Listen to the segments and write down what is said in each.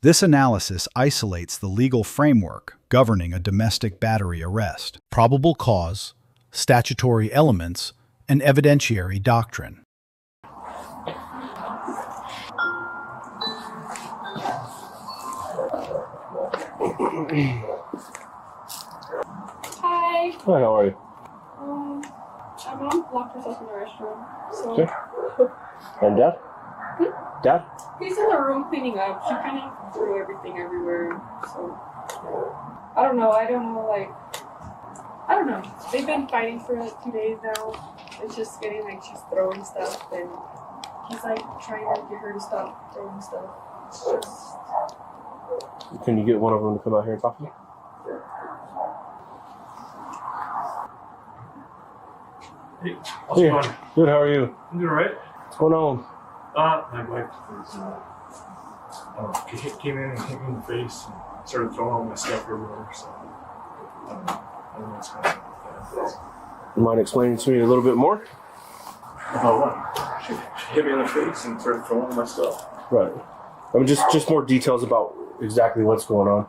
This analysis isolates the legal framework governing a domestic battery arrest, probable cause, statutory elements, and evidentiary doctrine. Hi. Hi, how are you? My mom locked herself in the restroom. So. Okay. And Dad? Dad? He's in the room cleaning up. She kind of threw everything everywhere. So. I don't know. They've been fighting for like 2 days now. It's just getting like she's throwing stuff and he's like trying to get her to stop throwing stuff. It's just. Can you get one of them to come out here and talk to me? Hey, how's it going? Good, how are you? I'm doing alright. What's going on? My wife came in and hit me in the face and started throwing all my stuff everywhere, so I don't know what's going on with that. You mind explaining to me a little bit more? About what? She hit me in the face and started throwing all my stuff. Right. I mean, just more details about exactly what's going on.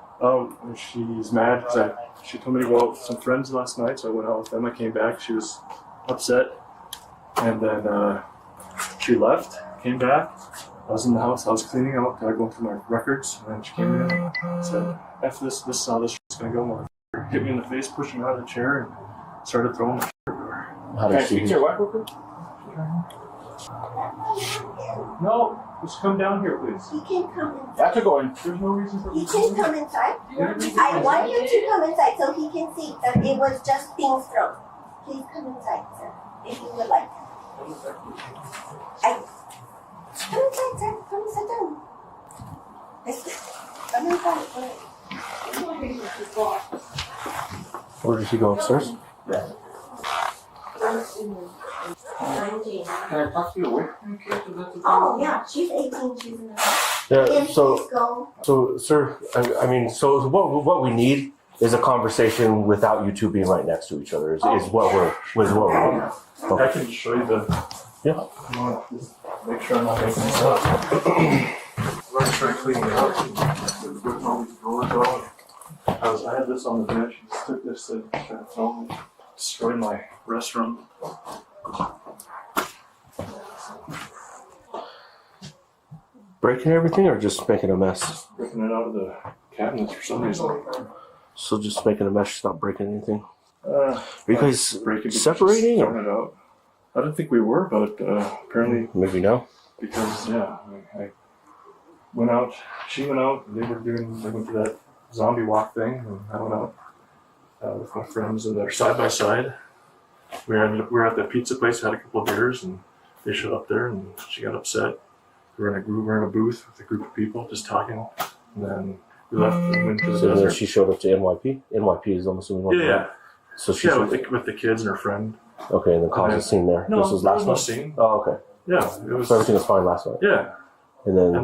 She's mad because she told me to go out with some friends last night, so I went out with them. I came back, she was upset, and then she left, came back. I was in the house, I was cleaning out, going through my records, and then she came in and said, F this is how this shit's gonna go, motherfucker. Hit me in the face, pushed me out of the chair, and started throwing my shit everywhere. How did she? Your wife real quick? No, just come down here, please. He can come inside. That's a going. There's no reason for He can come inside. I want you to come inside so he can see that it was just things thrown. Please come inside, sir, if you would like. Come inside, sir. Come sit down. Come inside. Where did she go upstairs? Yeah. 19. Can I talk to you away? Oh, yeah, she's 18. She's in the house. Yeah, Please go. so, sir, I mean, so what we need is a conversation without you two being right next to each other. Is what we're doing. I can just show you the. Yeah. Come on, just make sure I'm not making this up. I'm already trying to clean it out. Putting all these drawers on. I had this on the bench. She just took this and tried to throw me. Destroyed my restroom. Breaking everything or just making a mess? Ripping it out of the cabinets for some reason. So just making a mess, not breaking anything. Are you guys separating? Throwing it out. I don't think we were, but apparently. Maybe no. Because I went out. She went out. They went to that zombie walk thing, and I went out with my friends, and they're side by side. We were at the pizza place, had a couple of beers, and they showed up there, and she got upset. We were in a booth with a group of people just talking, and then we left and went to the desert. Then she showed up to NYP. NYP is almost assuming. Yeah. So with the kids and her friend. Okay, and then caused a scene there. No, this was last no night. scene. Oh, okay. Yeah, it was. So everything was fine last night. Yeah. And then I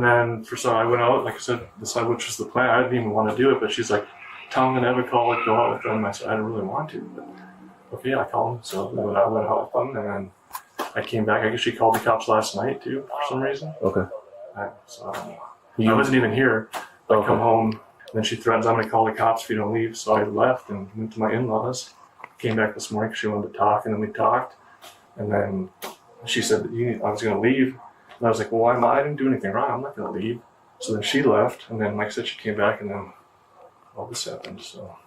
went out, like I said, decide which was the plan. I didn't even want to do it, but she's like, tell him to have a call, like, go out with them. I said, I didn't really want to, but okay, I called him. So I went out with them, and then I came back. I guess she called the cops last night too, for some reason. Okay. I wasn't even here. I come home, and then she threatens, I'm going to call the cops if you don't leave. So I left and went to my in-laws. Came back this morning because she wanted to talk, and then we talked. And then she said that I was going to leave. And I was like, well, why am I didn't do anything wrong. I'm not going to leave. So then she left, and then, like I said, she came back, and then all this happened. So.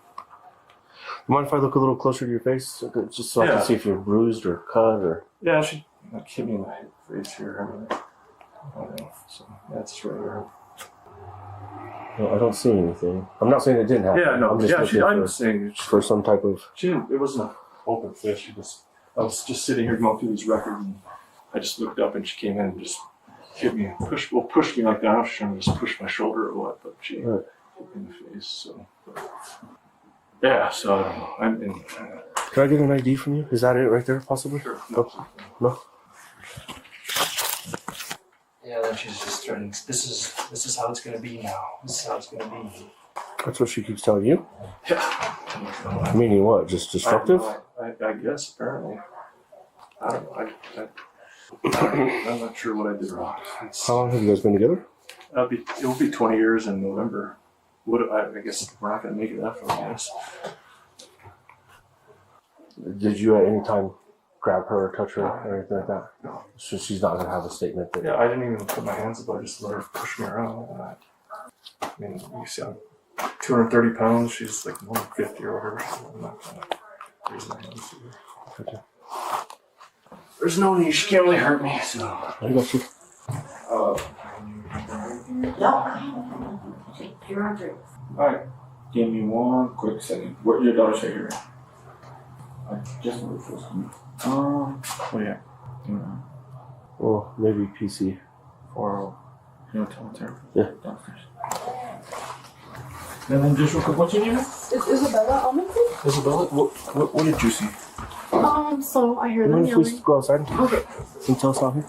You mind if I look a little closer to your face, just so I can see if you're bruised or cut or? Yeah, she hit me in the face here. So that's right here. No, I don't see anything. I'm not saying it didn't happen. Yeah, no. I'm just saying for some type of. It wasn't an open fist. I was just sitting here going through these records, and I just looked up, and she came in and just hit me, pushed me like that. I was trying to just push my shoulder or what, but she hit me in the face. So yeah, so I don't know. Can I get an ID from you? Is that it right there, possibly? Sure. No. Yeah, then she's just starting. This is how it's gonna be now. This is how it's gonna be. That's what she keeps telling you? Yeah. Meaning what? Just destructive? I guess, apparently. I don't know. I'm not sure what I did wrong. How long have you guys been together? It will be 20 years in November. I guess we're not going to make it that far, I guess. Did you at any time grab her or touch her or anything like that? No. So she's not gonna have a statement that. Yeah, I didn't even put my hands up. I just let her push me around. I mean, you see, I'm 230 pounds. She's like 150 or whatever. So I'm not going to raise my hands to her. There's no need. She can't really hurt me. So I got you. No. You're on drinks. Alright, give me one quick second. What your daughter say here? I just moved for some. Oh yeah. Well, maybe PC. For you know, tell her. Yeah. Downstairs. And then just real quick, what's your name? Is Isabella on the phone? Isabella. What did you see? So I hear You them mind if we yelling. go outside? Okay. Can you tell us out here?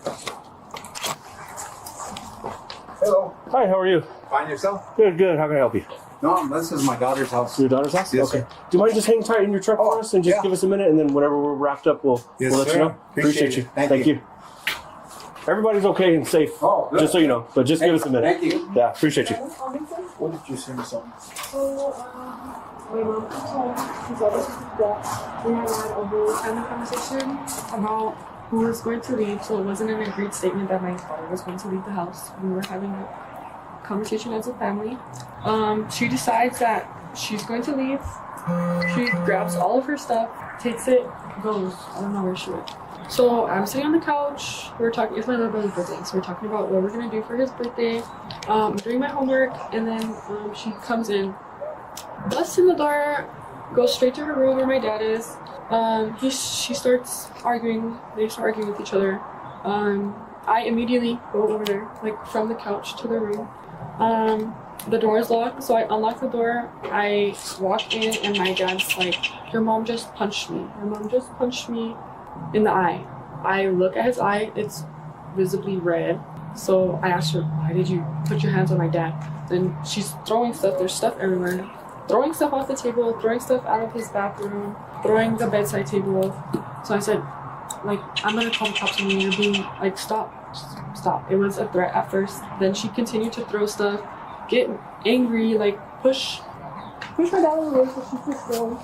Hello. Hi, how are you? Find yourself? Good, good. How can I help you? No, this is my daughter's house. Your daughter's house? Yes, Okay. sir. Do you mind just hanging tight in your truck for us and just yeah. give us a minute, and then whenever we're wrapped up, we'll Yes, let sir. you know. Appreciate you. it. Thank you. Everybody's okay and safe. Oh, good. Just so you know, but just give us a minute. Thank you. Yeah, appreciate you. What did you see me something? So, my mom comes home. She's obviously dead. We had a whole kind of conversation about who was going to leave. So it wasn't an agreed statement that my father was going to leave the house. We were having a conversation as a family. She decides that she's going to leave. She grabs all of her stuff, takes it, goes. I don't know where she went. So I'm sitting on the couch. We're talking. It's my little brother's birthday, so we're talking about what we're gonna do for his birthday. Doing my homework, and then she comes in, busts in the door, goes straight to her room where my dad is. She starts arguing. They start arguing with each other. I immediately go over there, like from the couch to the room. The door is locked, so I unlock the door. I walk in, and my dad's like, "Your mom just punched me. Your mom just punched me in the eye." I look at his eye, it's visibly red. So I asked her, "Why did you put your hands on my dad?" Then she's throwing stuff, there's stuff everywhere. Throwing stuff off the table, throwing stuff out of his bathroom, throwing the bedside table. So I said, like, "I'm gonna call the cops on you, you're being, like, stop. Stop." It was a threat at first. Then she continued to throw stuff, get angry, like push my dad away, so she's just throwing.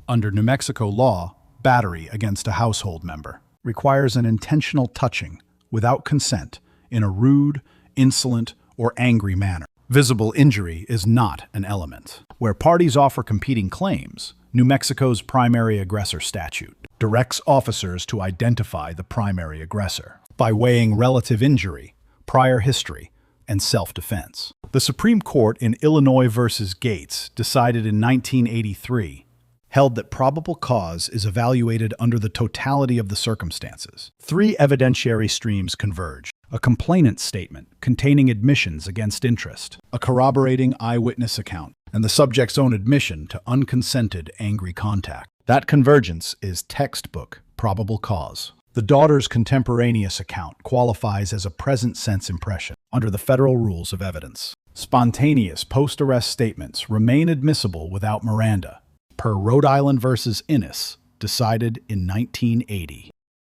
Under New Mexico law, battery against a household member requires an intentional touching without consent in a rude, insolent, or angry manner. Visible injury is not an element. Where parties offer competing claims, New Mexico's primary-aggressor statute directs officers to identify the primary aggressor by weighing relative injury, prior history, and self-defense. The Supreme Court in Illinois versus Gates decided in 1983 held that probable cause is evaluated under the totality of the circumstances. 3 evidentiary streams converge: a complainant statement containing admissions against interest, a corroborating eyewitness account, and the subject's own admission to unconsented angry contact. That convergence is textbook probable cause. The daughter's contemporaneous account qualifies as a present-sense impression under the federal rules of evidence. Spontaneous post-arrest statements remain admissible without Miranda, per Rhode Island versus Innis, decided in 1980.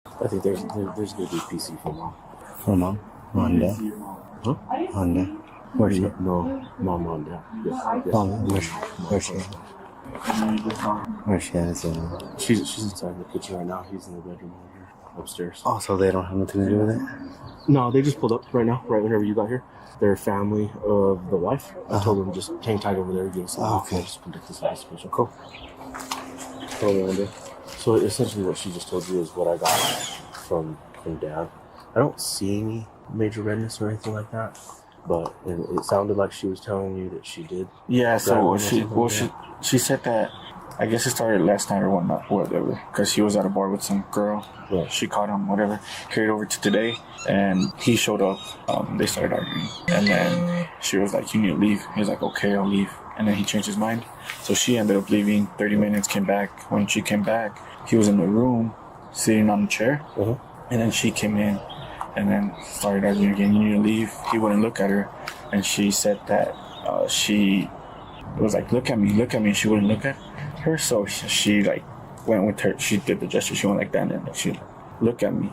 I think there's going to be PC for mom. For mom? Honda? Huh? Honda? Where's she? No, mom on dad. Yes. Mom, where's she? Where's she at? She's inside the kitchen right now. He's in the bedroom over here, upstairs. Oh, so they don't have nothing to do with it? No, they just pulled up right now, right whenever you got here. They're family of the wife. I told them just hang tight over there, give us some okay. just conduct this investigation. Cool. So essentially what she just told you is what I got from dad. I don't see any major redness or anything like that, but it sounded like she was telling you that she did. Yeah, so she said that, I guess it started last night or whatever, because he was at a bar with some girl. Yeah. She caught him, whatever. Carried over to today, and he showed up. They started arguing, and then she was like, "You need to leave." He was like, "Okay, I'll leave." And then he changed his mind, so she ended up leaving. 30 minutes, came back. When she came back, he was in the room, sitting on the chair, and then she came in, and then started arguing again. "You need to leave." He wouldn't look at her, and she said that she was like, look at me," and she wouldn't look at her, so she like went with her. She did the gesture. She went like that, and then she looked at me,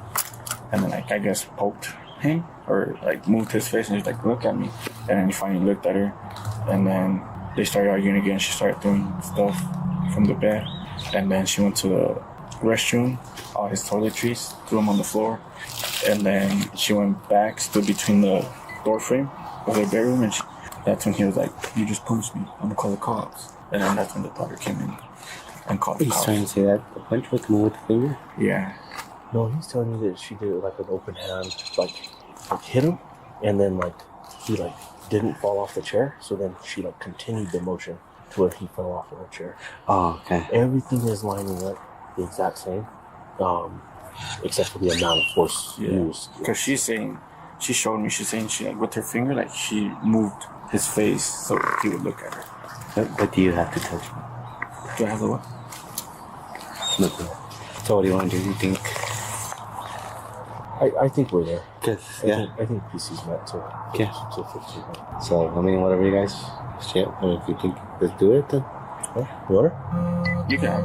and then like I guess poked him or like moved his face and he was like, look at me. And then he finally looked at her, and then they started arguing again. She started throwing stuff from the bed, and then she went to the restroom, all his toiletries, threw them on the floor, and then she went back, stood between the door frame of their bedroom, and that's when he was like, you just punched me, I'm gonna call the cops. And then that's when the daughter came in and called the He's cops. trying to say that the punch was moved with the finger? Yeah. No, he's telling me that she did it like an open hand, like hit him, and then like he like didn't fall off the chair, so then she like continued the motion to where he fell off of the chair. Oh, okay. Everything is lining up the exact same, except for the amount of force used. Because she's saying, she showed me, she's saying she like with her finger, like she moved his face so he would look at her. But do you have to touch me? Do I have the what? Nothing. So what do you want to do? You think? I think we're there. Cause yeah. I think PC's met to Yeah. to fix it. So I mean, whatever you guys shit. I mean, if you think, let's do it then. Huh? You want her? You can.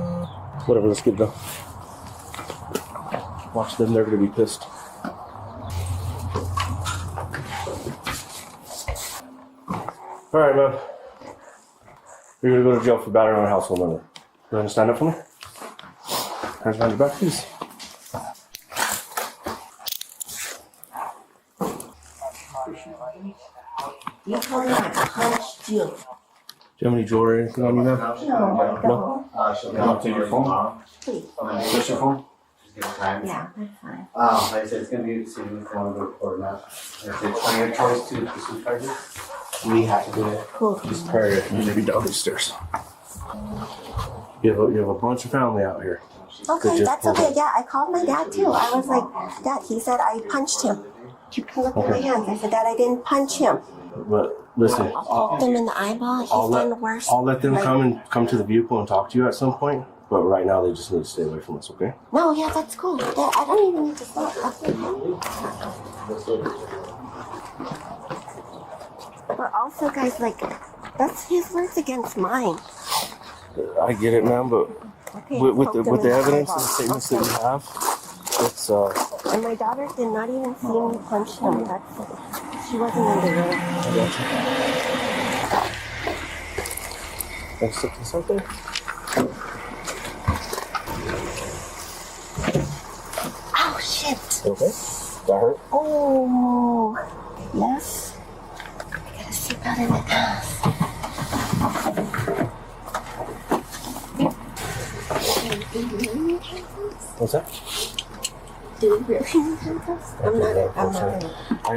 Whatever. Let's get it done. Watch them. They're gonna be pissed. All right, man. You're gonna go to jail for battery on a household member. You want to stand up for me? Hands behind your back, please. You told me I punched you. Do you have any jewelry or anything on you, man? No, I don't. Can I take your phone? Please. Just your phone? Yeah, that's fine. Like I said, it's going to be a decision if you want to go to court or not. If it's on your choice to pursue charges, we have to do it. Cool. Just pray it. You may be down these stairs. You have a bunch of family out here. Okay, that's okay. Yeah, I called my dad too. I was like, Dad, he said I punched him. You can look at my hands. I said, Dad, I didn't punch him. But listen, I poked him in the eyeball. He's done worse. I'll let them come to the vehicle and talk to you at some point. But right now, they just need to stay away from us, okay? No, yeah, that's cool. Dad, I don't even need to stop. But also, guys, like, that's his words against mine. I get it, man, but Okay, with poked him in the evidence eyeball. and the statements that we have, it's And my daughter did not even see me punch him. She wasn't in the room. Can I stick this out there? Oh, shit. Okay. That hurt? Oh, yes. I gotta sit out in the ass. What's that? Do we really need handcuffs? I'm not gonna.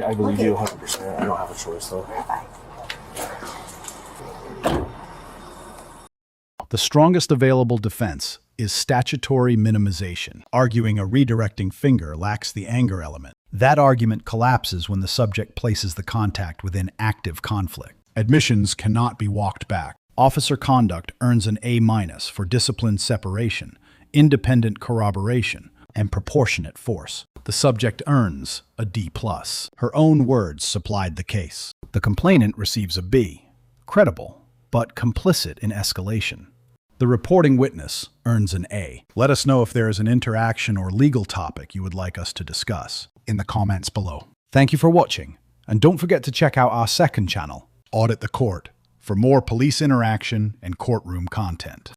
I believe Okay. you 100%. I don't have a choice, though. Bye. The strongest available defense is statutory minimization, arguing a redirecting finger lacks the anger element. That argument collapses when the subject places the contact within active conflict. Admissions cannot be walked back. Officer conduct earns an A- for disciplined separation, independent corroboration, and proportionate force. The subject earns a D+. Her own words supplied the case. The complainant receives a B, credible, but complicit in escalation. The reporting witness earns an A. Let us know if there is an interaction or legal topic you would like us to discuss in the comments below. Thank you for watching, and don't forget to check out our second channel, Audit the Court, for more police interaction and courtroom content.